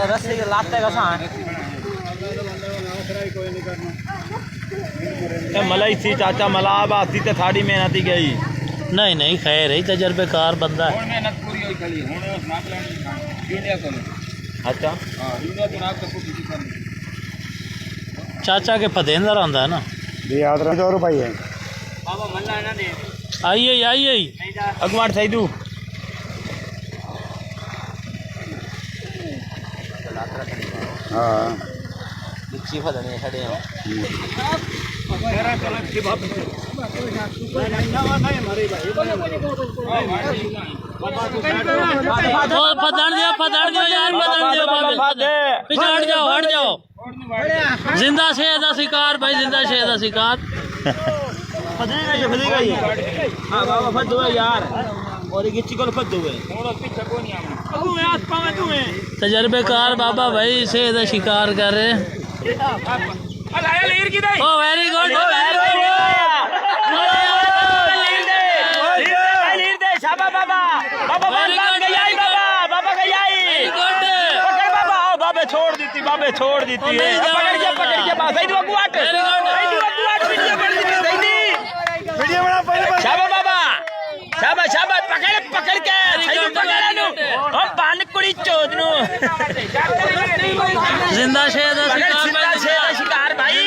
रस्सी लाते का मलाई थी चाचा मलाब आती तो थाड़ी मेहनत ही गई नहीं नहीं खैर है तजर्बेकार बंदा है मेहनत पूरी हुई खड़ी अच्छा चाचा के फतेंदर आंदा है ना याद रख 2 रुपये है आइए आइए अगवाट सही दू हाँ मिर्ची फदने खड़े हो पधड़ दिया यार पिछड़ जाओ हट जाओ जिंदा शेर का शिकार भाई जिंदा शेर का शिकार फदेगा ये हां बाबा फद हुए यार और गिच्ची को फद हुए तजर्बेकार बाबा भाई शेर का शिकार कर रहे ओ वेरी गुड शाबा बाबा बाबा बाबा गई बाबे छोड़ देती है पकड़ के बात सही अगुआट वीडियो बना पहले शाबा बाबा शाबा पकड़ के सही पकड़ा नु हम बान कुड़ी चोद नु जिंदा शेर का शिकार भाई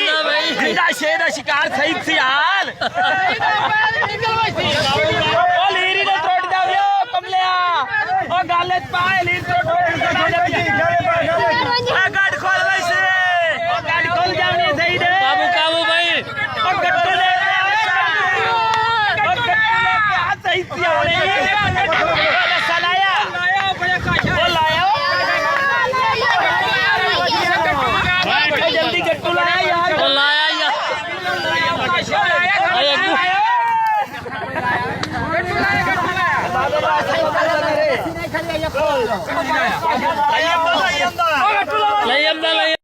जिंदा शेर का शिकार सही थी हाल ओ लीरी ने तोड़ दिया कमलिया ओ गाले पाए लीर गाड़ी खोल वैसे गाड़ी खोल जावनी सही दे काबू भाई ओ गट्टू ले सही थी सलाया जल्दी गट्टू लाया यार लाया लाया